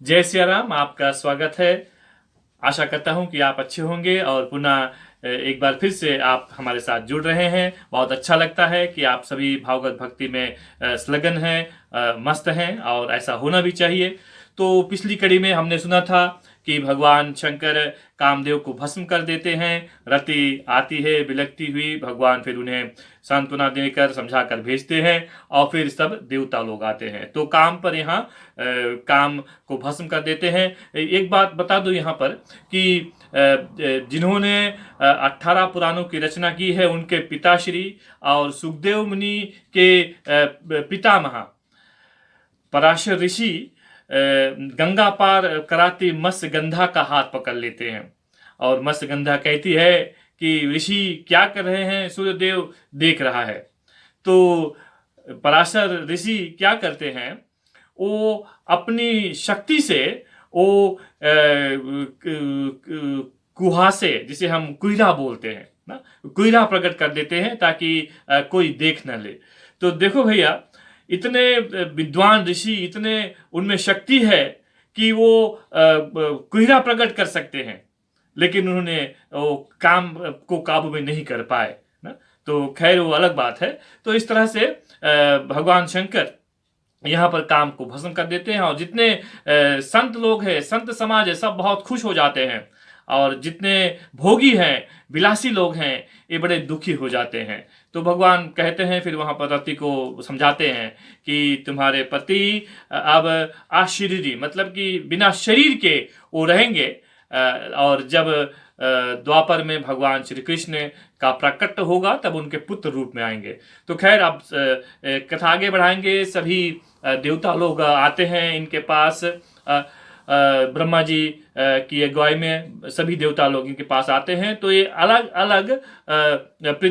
जय सिया राम। आपका स्वागत है। आशा करता हूं कि आप अच्छे होंगे और पुनः एक बार फिर से आप हमारे साथ जुड़ रहे हैं। बहुत अच्छा लगता है कि आप सभी भावगत भक्ति में संलग्न हैं, मस्त हैं और ऐसा होना भी चाहिए। तो पिछली कड़ी में हमने सुना था कि भगवान शंकर कामदेव को भस्म कर देते हैं। रति आती है बिलखती हुई, भगवान फिर उन्हें सांत्वना देकर समझा कर भेजते हैं और फिर सब देवता लोग आते हैं तो काम पर यहाँ काम को भस्म कर देते हैं। एक बात बता दूं यहाँ पर कि जिन्होंने 18 पुराणों की रचना की है उनके पिताश्री और सुखदेव मुनि के पितामह पराशर ऋषि गंगा पार कराती मत्स्यगंधा का हाथ पकड़ लेते हैं और मत्स्यगंधा कहती है कि ऋषि क्या कर रहे हैं, सूर्यदेव देख रहा है। तो पराशर ऋषि क्या करते हैं, वो अपनी शक्ति से वो कुहासे, जिसे हम कुहरा बोलते हैं ना, कुहरा प्रकट कर देते हैं ताकि कोई देख न ले। तो देखो भैया, इतने विद्वान ऋषि, इतने उनमें शक्ति है कि वो कुहरा प्रकट कर सकते हैं, लेकिन उन्होंने वो काम को काबू में नहीं कर पाए ना। तो खैर वो अलग बात है। तो इस तरह से भगवान शंकर यहाँ पर काम को भस्म कर देते हैं और जितने संत लोग हैं, संत समाज है, सब बहुत खुश हो जाते हैं और जितने भोगी हैं, विलासी लोग हैं, ये बड़े दुखी हो जाते हैं। तो भगवान कहते हैं, फिर वहां पर रति को समझाते हैं कि तुम्हारे पति अब अशरीरी, मतलब कि बिना शरीर के वो रहेंगे। और जब द्वापर में भगवान श्री कृष्ण का प्रकट होगा तब उनके पुत्र रूप में आएंगे। तो खैर अब कथा आगे बढ़ाएंगे। सभी देवता लोग आते हैं इनके पास, ब्रह्मा जी की अगुवाई में सभी देवता लोग इनके पास आते हैं। तो ये अलग अलग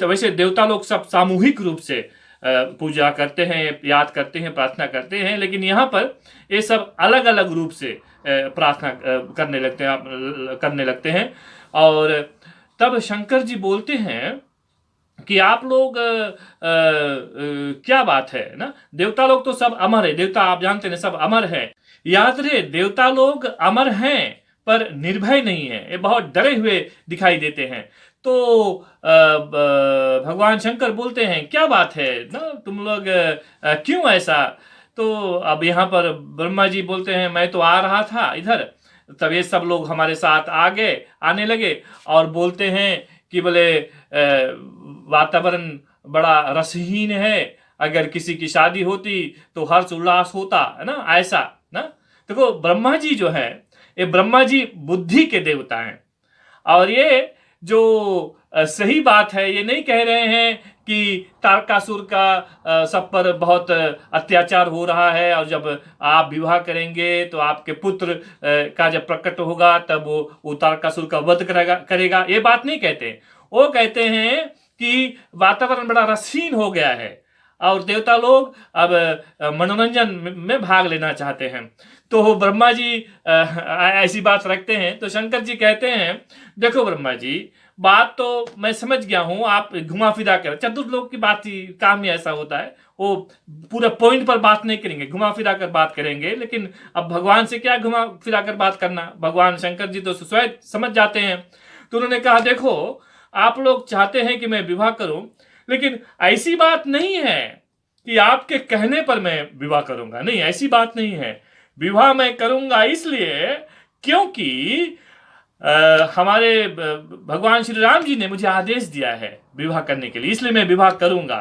वैसे देवता लोग सब सामूहिक रूप से पूजा करते हैं, याद करते हैं, प्रार्थना करते हैं, लेकिन यहाँ पर ये सब अलग अलग रूप से प्रार्थना करने लगते हैं। और तब शंकर जी बोलते हैं कि आप लोग क्या बात है ना, देवता लोग तो सब अमर है, देवता आप जानते हैं सब अमर है। याद रहे, देवता लोग अमर हैं पर निर्भय नहीं है, ये बहुत डरे हुए दिखाई देते हैं। तो भगवान शंकर बोलते हैं क्या बात है ना, तुम लोग क्यों ऐसा। तो अब यहाँ पर ब्रह्मा जी बोलते हैं मैं तो आ रहा था इधर, तब ये सब लोग हमारे साथ आने लगे और बोलते हैं कि बोले वातावरण बड़ा रसहीन है, अगर किसी की शादी होती तो हर्ष उल्लास होता है ना, ऐसा ना। देखो ब्रह्मा जी जो है, ये ब्रह्मा जी बुद्धि के देवता हैं और ये जो सही बात है, ये नहीं कह रहे हैं कि तारकासुर का सब पर बहुत अत्याचार हो रहा है और जब आप विवाह करेंगे तो आपके पुत्र का जब प्रकट होगा तब वो तारकासुर का वध करेगा, ये बात नहीं कहते। वो कहते हैं कि वातावरण बड़ा रसीन हो गया है और देवता लोग अब मनोरंजन में भाग लेना चाहते हैं। तो ब्रह्मा जी ऐसी बात रखते हैं। तो शंकर जी कहते हैं देखो ब्रह्मा जी, बात तो मैं समझ गया हूं, आप घुमा फिरा कर, चतुर लोग की बात ही काम ही ऐसा होता है, वो पूरा पॉइंट पर बात नहीं करेंगे, घुमा फिरा कर बात करेंगे। लेकिन अब भगवान से क्या घुमा फिरा कर बात करना, भगवान शंकर जी तो स्वयं समझ जाते हैं। तो उन्होंने कहा देखो, आप लोग चाहते हैं कि मैं विवाह करूं, लेकिन ऐसी बात नहीं है कि आपके कहने पर मैं विवाह करूंगा, नहीं, ऐसी बात नहीं है। विवाह मैं करूंगा इसलिए क्योंकि हमारे भगवान श्री राम जी ने मुझे आदेश दिया है विवाह करने के लिए, इसलिए मैं विवाह करूंगा।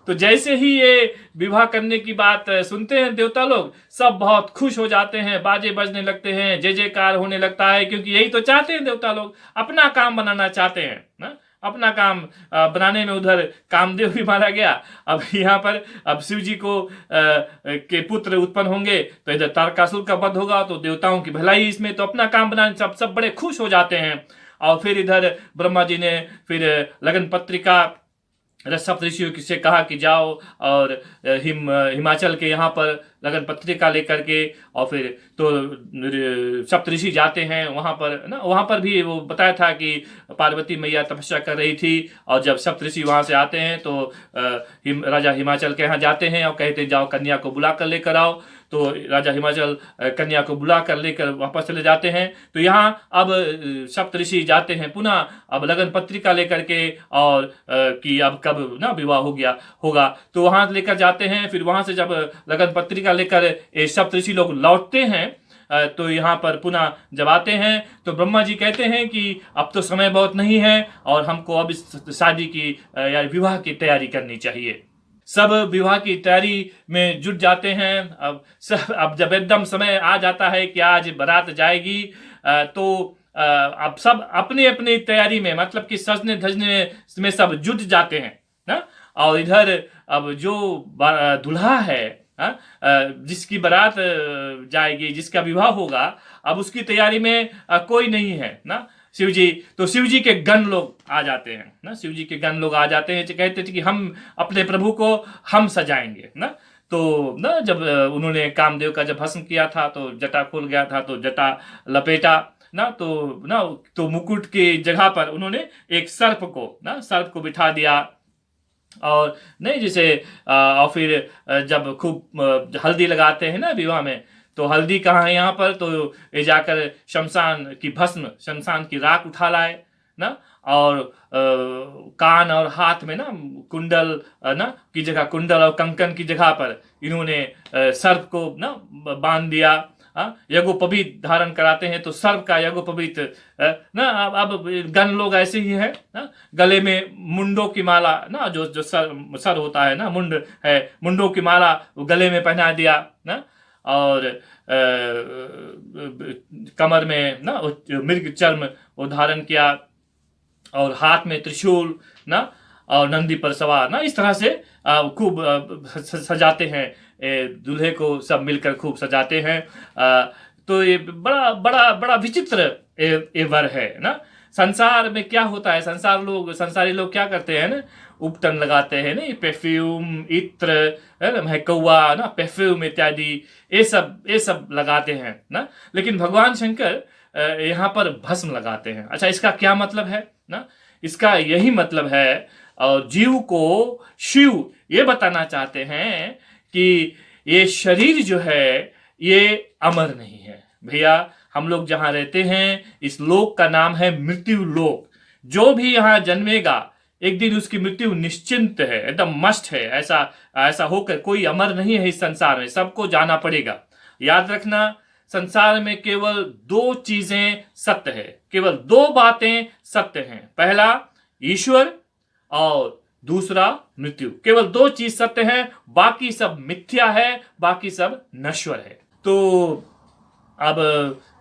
तो जैसे ही ये विवाह करने की बात सुनते हैं देवता लोग, सब बहुत खुश हो जाते हैं, बाजे बजने लगते हैं, जय जयकार होने लगता है, क्योंकि यही तो चाहते हैं देवता लोग, अपना काम बनाना चाहते हैं ना। अपना काम बनाने में उधर कामदेव भी मारा गया, अब यहाँ पर अब शिव जी को के पुत्र उत्पन्न होंगे तो इधर तारकासुर का वध होगा, तो देवताओं की भलाई इसमें, तो अपना काम बनाने सब बड़े खुश हो जाते हैं। और फिर इधर ब्रह्मा जी ने फिर लगन पत्रिका सप्त ऋषियों से कहा कि जाओ और हिमाचल के यहाँ पर लगन पत्रिका लेकर के, और फिर तो सप्त ऋषि जाते हैं वहाँ पर ना। वहाँ पर भी वो बताया था कि पार्वती मैया तपस्या कर रही थी, और जब सप्त ऋषि वहाँ से आते हैं तो राजा हिमाचल के यहाँ जाते हैं और कहते हैं जाओ कन्या को बुला कर लेकर आओ। तो राजा हिमाचल कन्या को बुला कर लेकर वापस चले जाते हैं। तो यहाँ अब सप्तऋषि जाते हैं पुनः अब लगन पत्रिका लेकर के, और कि अब कब ना विवाह हो गया होगा, तो वहां लेकर जाते हैं। फिर वहां से जब लगन पत्रिका लेकर सप्तऋषि लोग लौटते हैं तो यहाँ पर पुनः जब आते हैं तो ब्रह्मा जी कहते हैं कि अब तो समय बहुत नहीं है और हमको अब इस शादी की या विवाह की तैयारी करनी चाहिए। सब विवाह की तैयारी में जुट जाते हैं। अब जब एकदम समय आ जाता है कि आज बारात जाएगी, तो अब सब अपनी अपनी तैयारी में, मतलब कि सजने धजने में सब जुट जाते हैं ना। और इधर अब जो दूल्हा है, जिसकी बारात जाएगी, जिसका विवाह होगा, अब उसकी तैयारी में कोई नहीं है ना, शिव जी। तो शिव जी के गण लोग आ जाते हैं ना, शिव जी के गण लोग आ जाते हैं, कहते थे कि हम अपने प्रभु को हम सजाएंगे ना। तो ना जब उन्होंने कामदेव का जब भस्म किया था तो जटा खुल गया था, तो जटा लपेटा ना, तो मुकुट की जगह पर उन्होंने एक सर्प को बिठा दिया। और नहीं जैसे और फिर जब खूब हल्दी लगाते हैं ना विवाह में, तो हल्दी कहाँ है यहाँ पर, तो ये जाकर शमशान की राख उठा लाए ना। और कान और हाथ में ना कुंडल ना की जगह, कुंडल और कंकन की जगह पर इन्होंने सर्प को ना बांध दिया। यज्ञोपवीत धारण कराते हैं, तो सर्प का यज्ञोपवीत ना। अब गण लोग ऐसे ही है ना, गले में मुंडों की माला ना, जो सर होता है ना, मुंड है, मुंडों की माला गले में पहना दिया ना। और कमर में ना मृग चर्म वो धारण किया, और हाथ में त्रिशूल ना, और नंदी पर सवार ना। इस तरह से खूब सजाते हैं दूल्हे को, सब मिलकर खूब सजाते हैं। तो ये बड़ा बड़ा बड़ा विचित्र ये वर है ना। संसार में क्या होता है, संसारी लोग क्या करते हैं ना, उपटन लगाते हैं ना, परफ्यूम, इत्र है ना, महकौआ ना, परफ्यूम इत्यादि ये सब लगाते हैं ना। लेकिन भगवान शंकर यहाँ पर भस्म लगाते हैं। अच्छा, इसका क्या मतलब है ना? इसका यही मतलब है, और जीव को शिव ये बताना चाहते हैं कि ये शरीर जो है ये अमर नहीं है भैया। हम लोग जहां रहते हैं, इस लोक का नाम है मृत्यु लोक। जो भी यहाँ जन्मेगा एक दिन उसकी मृत्यु निश्चिंत है, एकदम मस्ट है। ऐसा होकर कोई अमर नहीं है इस संसार में, सबको जाना पड़ेगा। याद रखना, संसार में केवल 2 चीजें सत्य है, केवल 2 बातें सत्य हैं। पहला ईश्वर और दूसरा मृत्यु। केवल 2 चीज सत्य है, बाकी सब मिथ्या है, बाकी सब नश्वर है। तो अब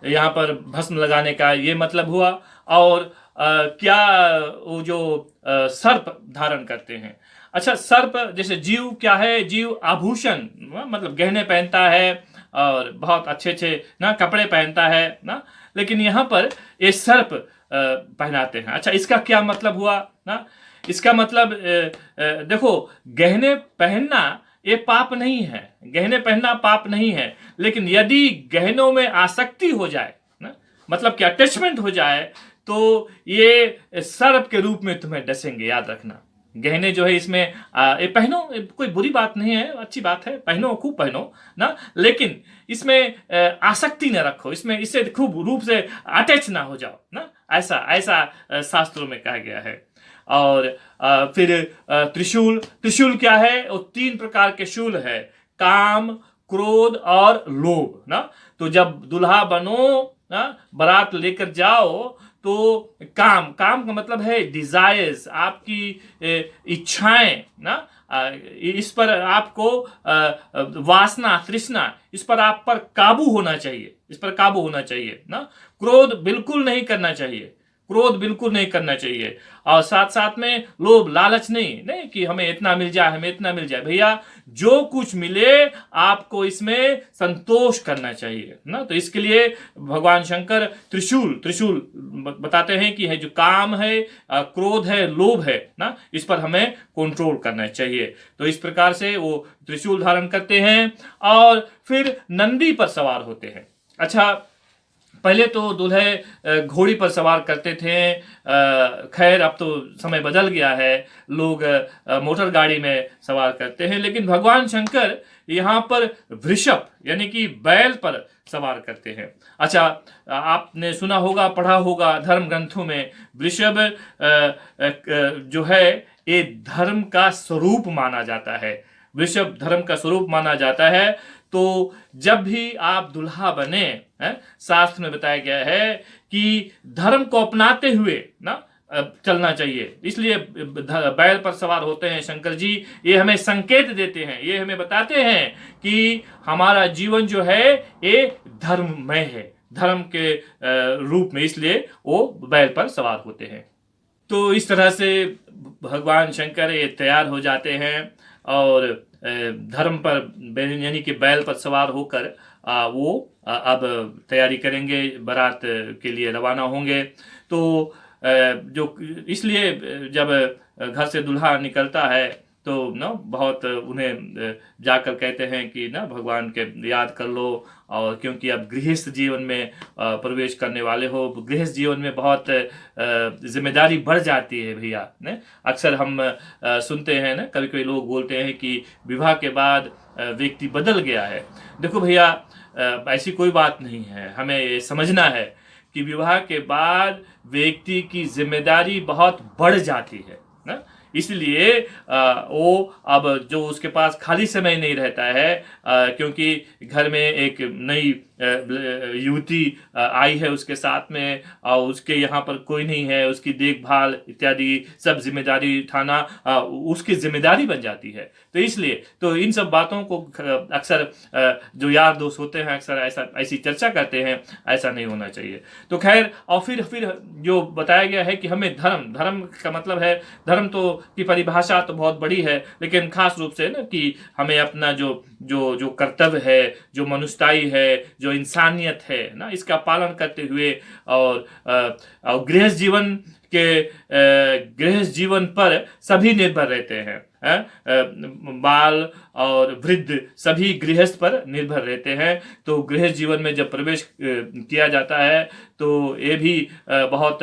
यहाँ पर भस्म लगाने का ये मतलब हुआ। और क्या वो जो सर्प धारण करते हैं। अच्छा, सर्प जैसे जीव क्या है, जीव आभूषण मतलब गहने पहनता है और बहुत अच्छे ना कपड़े पहनता है ना। लेकिन यहाँ पर ये सर्प पहनाते हैं। अच्छा, इसका क्या मतलब हुआ ना? इसका मतलब देखो, गहने पहनना ये पाप नहीं है, गहने पहनना पाप नहीं है। लेकिन यदि गहनों में आसक्ति हो जाए ना, मतलब कि अटैचमेंट हो जाए, तो ये सर्प के रूप में तुम्हें डसेंगे। याद रखना, गहने जो है इसमें ये पहनो, कोई बुरी बात नहीं है, अच्छी बात है, पहनो, खूब पहनो ना। लेकिन इसमें आसक्ति न रखो, इससे खूब रूप से अटैच ना हो जाओ ना। ऐसा शास्त्रों में कहा गया है। और फिर त्रिशूल क्या है? वो 3 प्रकार के शूल है, काम, क्रोध और लोभ ना। तो जब दुल्हा बनो ना, बारात लेकर जाओ, तो काम का मतलब है डिजायर्स, आपकी इच्छाएं ना। इस पर आपको वासना, तृष्णा, इस पर आप पर काबू होना चाहिए ना। क्रोध बिल्कुल नहीं करना चाहिए। और साथ में लोभ, लालच नहीं कि हमें इतना मिल जाए। भैया, जो कुछ मिले आपको इसमें संतोष करना चाहिए ना। तो इसके लिए भगवान शंकर त्रिशूल बताते हैं कि है जो काम है, क्रोध है, लोभ है ना, इस पर हमें कंट्रोल करना चाहिए। तो इस प्रकार से वो त्रिशूल धारण करते हैं और फिर नंदी पर सवार होते हैं। अच्छा, पहले तो दूल्हे घोड़ी पर सवार करते थे। खैर अब तो समय बदल गया है, लोग मोटर गाड़ी में सवार करते हैं, लेकिन भगवान शंकर यहाँ पर वृषभ यानी कि बैल पर सवार करते हैं। अच्छा, आपने सुना होगा, पढ़ा होगा धर्म ग्रंथों में, वृषभ जो है ये धर्म का स्वरूप माना जाता है। वृषभ धर्म का स्वरूप माना जाता है। तो जब भी आप दुल्हा बने, शास्त्र में बताया गया है कि धर्म को अपनाते हुए ना चलना चाहिए। इसलिए बैल पर सवार होते हैं शंकर जी। ये हमें संकेत देते हैं, ये हमें बताते हैं कि हमारा जीवन जो है ये धर्ममय है, धर्म के रूप में, इसलिए वो बैल पर सवार होते हैं। तो इस तरह से भगवान शंकर ये तैयार हो जाते हैं और धर्म पर यानी कि बैल पर सवार होकर वो अब तैयारी करेंगे, बारात के लिए रवाना होंगे। तो जो इसलिए जब घर से दूल्हा निकलता है तो ना बहुत उन्हें जाकर कहते हैं कि ना भगवान के याद कर लो, और क्योंकि अब गृहस्थ जीवन में प्रवेश करने वाले हो। गृहस्थ जीवन में बहुत जिम्मेदारी बढ़ जाती है भैया। ने अक्सर हम सुनते हैं ना, कभी कभी लोग बोलते हैं कि विवाह के बाद व्यक्ति बदल गया है। देखो भैया, ऐसी कोई बात नहीं है। हमें ये समझना है कि विवाह के बाद व्यक्ति की जिम्मेदारी बहुत बढ़ जाती है ना। इसलिए वो अब जो उसके पास खाली समय नहीं रहता है, क्योंकि घर में एक नई युवती आई है उसके साथ में, और उसके यहाँ पर कोई नहीं है, उसकी देखभाल इत्यादि सब जिम्मेदारी उठाना उसकी जिम्मेदारी बन जाती है। तो इसलिए तो इन सब बातों को अक्सर जो यार दोस्त होते हैं अक्सर ऐसी चर्चा करते हैं, ऐसा नहीं होना चाहिए। तो खैर, और फिर जो बताया गया है कि हमें धर्म का मतलब है, धर्म तो की परिभाषा तो बहुत बड़ी है, लेकिन खास रूप से ना कि हमें अपना जो कर्तव्य है, जो मनुष्यताई है, जो इंसानियत है ना, इसका पालन करते हुए और गृहस्थ जीवन गृहस्थ जीवन पर सभी निर्भर रहते हैं। बाल और वृद्ध सभी गृहस्थ पर निर्भर रहते हैं। तो गृहस्थ जीवन में जब प्रवेश किया जाता है तो ये भी बहुत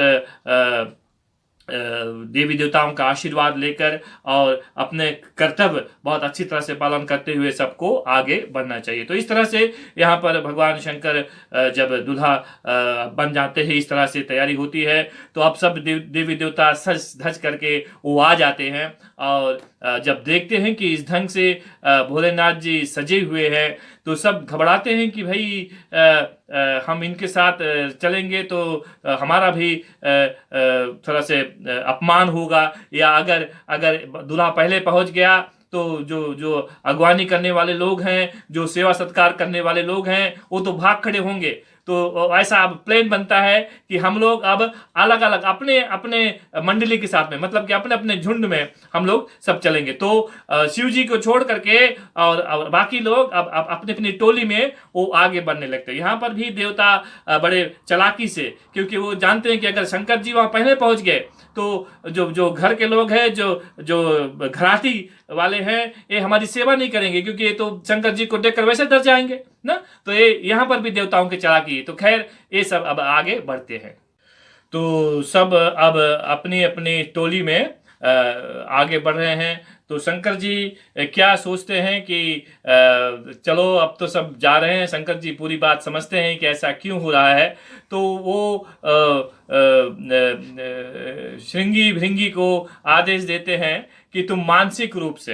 देवी देवताओं का आशीर्वाद लेकर और अपने कर्तव्य बहुत अच्छी तरह से पालन करते हुए सबको आगे बढ़ना चाहिए। तो इस तरह से यहाँ पर भगवान शंकर जब दूल्हा बन जाते हैं, इस तरह से तैयारी होती है। तो अब सब देवी देवता सज धज करके वो आ जाते हैं, और जब देखते हैं कि इस ढंग से भोलेनाथ जी सजे हुए हैं तो सब घबराते हैं कि भाई हम इनके साथ चलेंगे तो हमारा भी थोड़ा से अपमान होगा, या अगर दूल्हा पहले पहुंच गया तो जो अगवानी करने वाले लोग हैं, जो सेवा सत्कार करने वाले लोग हैं, वो तो भाग खड़े होंगे। तो ऐसा अब प्लान बनता है कि हम लोग अब अलग अलग अपने अपने मंडली के साथ में, मतलब कि अपने अपने झुंड में हम लोग सब चलेंगे। तो शिव जी को छोड़ करके और बाकी लोग अब अपनी अपनी टोली में वो आगे बढ़ने लगते हैं। यहाँ पर भी देवता बड़े चालाकी से, क्योंकि वो जानते हैं कि अगर शंकर जी वहां पहले पहुंच गए तो जो घर के लोग हैं, जो घराती वाले हैं, ये हमारी सेवा नहीं करेंगे, क्योंकि ये तो शंकर जी को देखकर वैसे डर जाएंगे ना। तो ये यहाँ पर भी देवताओं की चालाकी है। तो खैर, ये सब अब आगे बढ़ते हैं। तो सब अब अपनी अपनी टोली में आगे बढ़ रहे हैं। तो शंकर जी क्या सोचते हैं कि चलो अब तो सब जा रहे हैं, शंकर जी पूरी बात समझते हैं कि ऐसा क्यों हो रहा है। तो वो श्रृंगी भृंगी को आदेश देते हैं कि तुम मानसिक रूप से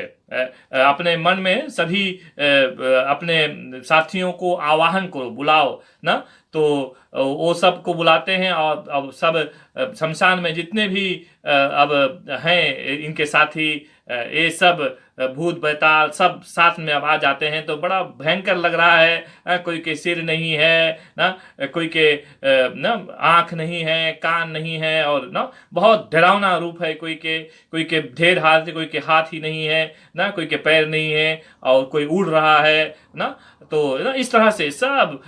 अपने मन में सभी अपने साथियों को आवाहन करो, बुलाओ ना। तो वो सब को बुलाते हैं, और अब सब शमशान में जितने भी अब हैं इनके साथी, ये सब भूत बैताल सब साथ में अब आ जाते हैं। तो बड़ा भयंकर लग रहा है। कोई के सिर नहीं है ना, कोई के ना आंख नहीं है, कान नहीं है, और ना बहुत डरावना रूप है। कोई के ढेर हाथ, कोई के हाथ ही नहीं है ना, कोई के पैर नहीं है, और कोई उड़ रहा है ना। तो ना इस तरह से सब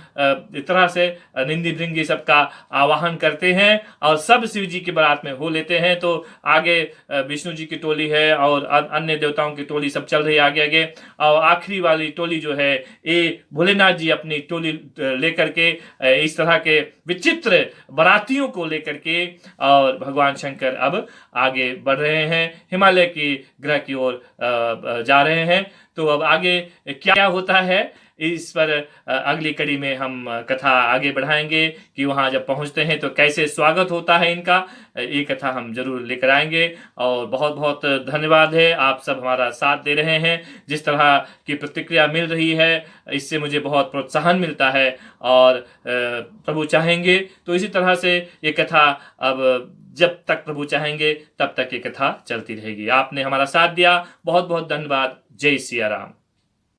इस तरह से निंदी भृंगी सबका आवाहन करते हैं, और सब शिव जी की बारात में हो लेते हैं। तो आगे विष्णु जी की टोली है और अन्य देवताओं की टोली टोली सब चल रही है आगे आगे, और आखिरी वाली टोली जो है ये भोलेनाथ जी अपनी टोली लेकर के इस तरह के विचित्र बारातियों को लेकर के और भगवान शंकर अब आगे बढ़ रहे हैं, हिमालय की ग्रह की ओर जा रहे हैं। तो अब आगे क्या होता है इस पर अगली कड़ी में हम कथा आगे बढ़ाएंगे कि वहाँ जब पहुँचते हैं तो कैसे स्वागत होता है इनका, ये कथा हम जरूर लेकर आएंगे। और बहुत बहुत धन्यवाद है, आप सब हमारा साथ दे रहे हैं, जिस तरह की प्रतिक्रिया मिल रही है इससे मुझे बहुत प्रोत्साहन मिलता है। और प्रभु चाहेंगे तो इसी तरह से ये कथा अब जब तक प्रभु चाहेंगे तब तक ये कथा चलती रहेगी। आपने हमारा साथ दिया, बहुत बहुत धन्यवाद। जय सिया राम।